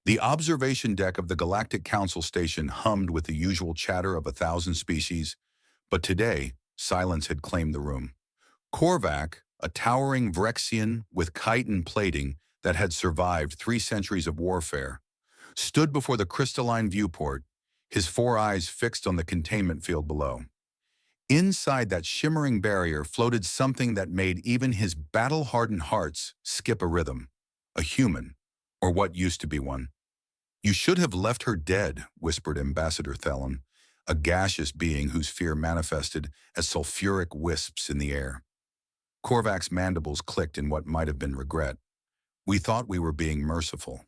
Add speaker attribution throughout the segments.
Speaker 1: The observation deck of the Galactic Council station hummed with the usual chatter of 1,000 species, but today, silence had claimed the room. Korvac, a towering Vrexian with chitin plating that had survived 3 centuries of warfare, stood before the crystalline viewport, his 4 eyes fixed on the containment field below. Inside that shimmering barrier floated something that made even his battle-hardened hearts skip a rhythm. A human, or what used to be one. "You should have left her dead," whispered Ambassador Thelen, a gaseous being whose fear manifested as sulfuric wisps in the air. Korvac's mandibles clicked in what might have been regret. "We thought we were being merciful."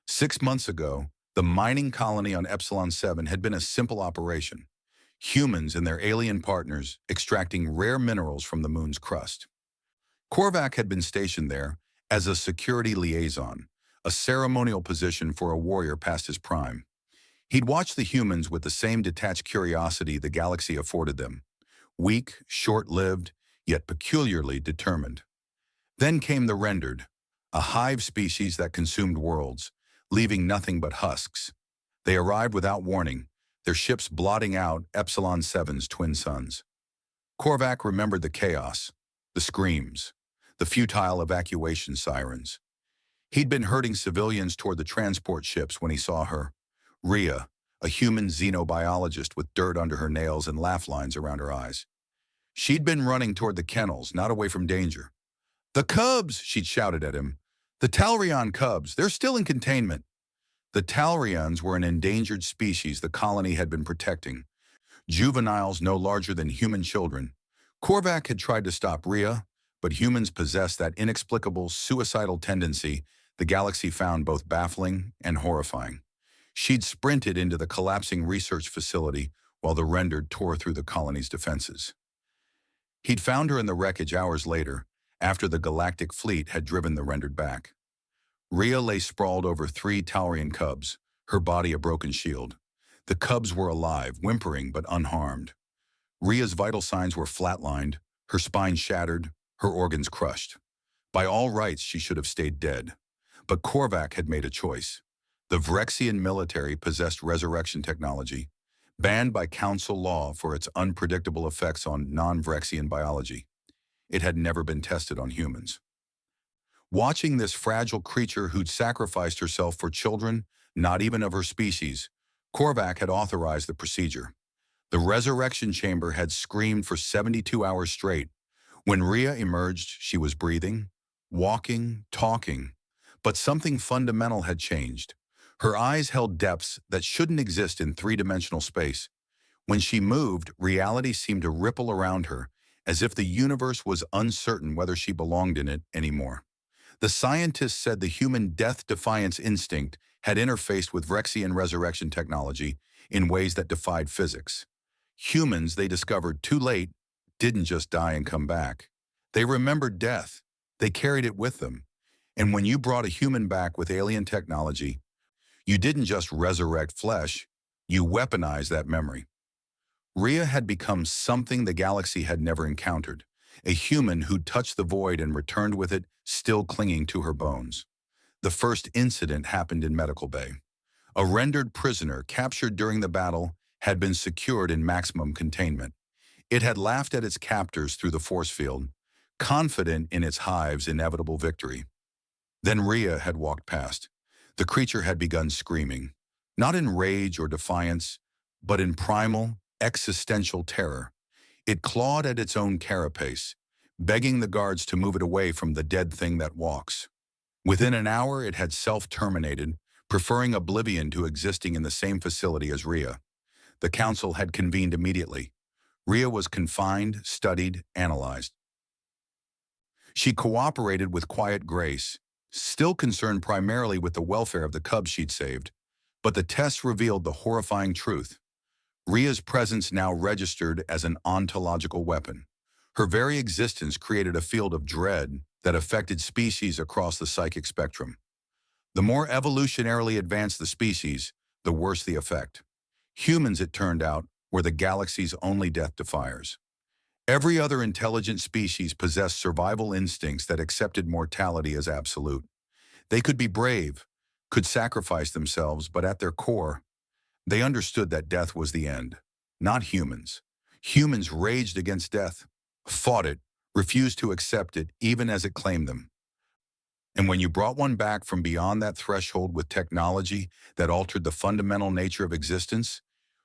Speaker 1: 6 months ago, the mining colony on Epsilon 7 had been a simple operation. Humans and their alien partners extracting rare minerals from the moon's crust. Korvac had been stationed there as a security liaison, a ceremonial position for a warrior past his prime. He'd watched the humans with the same detached curiosity the galaxy afforded them. Weak, short-lived, yet peculiarly determined. Then came the rendered, a hive species that consumed worlds, leaving nothing but husks. They arrived without warning, their ships blotting out Epsilon 7's twin suns. Korvac remembered the chaos, the screams, the futile evacuation sirens. He'd been herding civilians toward the transport ships when he saw her. Rhea, a human xenobiologist with dirt under her nails and laugh lines around her eyes. She'd been running toward the kennels, not away from danger. "The cubs!" she'd shouted at him. "The Talrian cubs, they're still in containment." The Talrians were an endangered species the colony had been protecting, juveniles no larger than human children. Korvac had tried to stop Rhea, but humans possessed that inexplicable suicidal tendency the galaxy found both baffling and horrifying. She'd sprinted into the collapsing research facility while the rendered tore through the colony's defenses. He'd found her in the wreckage hours later, after the galactic fleet had driven the rendered back. Rhea lay sprawled over 3 Taurian cubs, her body a broken shield. The cubs were alive, whimpering but unharmed. Rhea's vital signs were flatlined, her spine shattered, her organs crushed. By all rights, she should have stayed dead. But Korvac had made a choice. The Vrexian military possessed resurrection technology, banned by council law for its unpredictable effects on non-Vrexian biology. It had never been tested on humans. Watching this fragile creature who'd sacrificed herself for children, not even of her species, Korvac had authorized the procedure. The resurrection chamber had screamed for 72 hours straight. When Rhea emerged, she was breathing, walking, talking, but something fundamental had changed. Her eyes held depths that shouldn't exist in 3-dimensional space. When she moved, reality seemed to ripple around her, as if the universe was uncertain whether she belonged in it anymore. The scientists said the human death-defiance instinct had interfaced with Vrexian resurrection technology in ways that defied physics. Humans, they discovered too late, didn't just die and come back. They remembered death. They carried it with them. And when you brought a human back with alien technology, you didn't just resurrect flesh, you weaponized that memory. Rhea had become something the galaxy had never encountered, a human who'd touched the void and returned with it, still clinging to her bones. The first incident happened in Medical Bay. A rendered prisoner captured during the battle had been secured in maximum containment. It had laughed at its captors through the force field, confident in its hive's inevitable victory. Then Rhea had walked past. The creature had begun screaming, not in rage or defiance, but in primal, existential terror. It clawed at its own carapace, begging the guards to move it away from the dead thing that walks. Within an hour, it had self-terminated, preferring oblivion to existing in the same facility as Rhea. The council had convened immediately. Rhea was confined, studied, analyzed. She cooperated with quiet grace, still concerned primarily with the welfare of the cubs she'd saved, but the tests revealed the horrifying truth. Rhea's presence now registered as an ontological weapon. Her very existence created a field of dread that affected species across the psychic spectrum. The more evolutionarily advanced the species, the worse the effect. Humans, it turned out, were the galaxy's only death defiers. Every other intelligent species possessed survival instincts that accepted mortality as absolute. They could be brave, could sacrifice themselves, but at their core, they understood that death was the end, not humans. Humans raged against death, fought it, refused to accept it, even as it claimed them. And when you brought one back from beyond that threshold with technology that altered the fundamental nature of existence,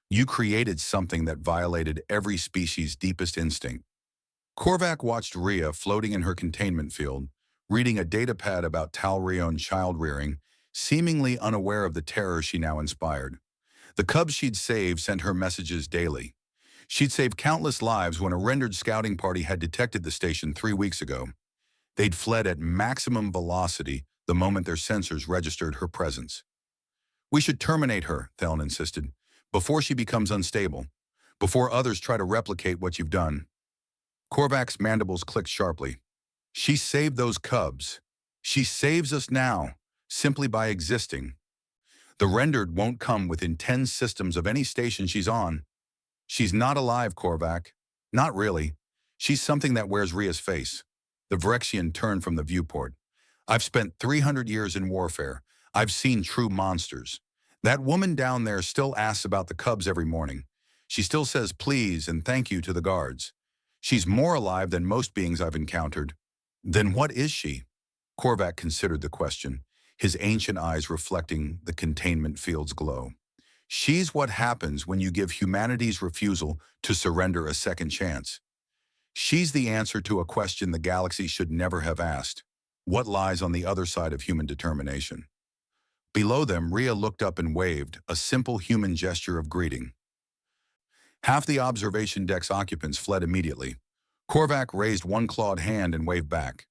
Speaker 1: you created something that violated every species' deepest instinct. Korvac watched Rhea floating in her containment field, reading a datapad about Talrion child rearing, seemingly unaware of the terror she now inspired. The cubs she'd saved sent her messages daily. She'd saved countless lives when a rendered scouting party had detected the station 3 weeks ago. They'd fled at maximum velocity the moment their sensors registered her presence. "We should terminate her," Thelen insisted, "before she becomes unstable, before others try to replicate what you've done." Korvac's mandibles clicked sharply. "She saved those cubs. She saves us now, simply by existing. The rendered won't come within 10 systems of any station she's on. She's not alive, Korvac. Not really. She's something that wears Rhea's face." The Phyrexian turned from the viewport. "I've spent 300 years in warfare. I've seen true monsters. That woman down there still asks about the cubs every morning. She still says please and thank you to the guards. She's more alive than most beings I've encountered." "Then what is she?" Korvac considered the question, his ancient eyes reflecting the containment field's glow. "She's what happens when you give humanity's refusal to surrender a second chance. She's the answer to a question the galaxy should never have asked. What lies on the other side of human determination?" Below them, Rhea looked up and waved, a simple human gesture of greeting. Half the observation deck's occupants fled immediately. Korvac raised one clawed hand and waved back.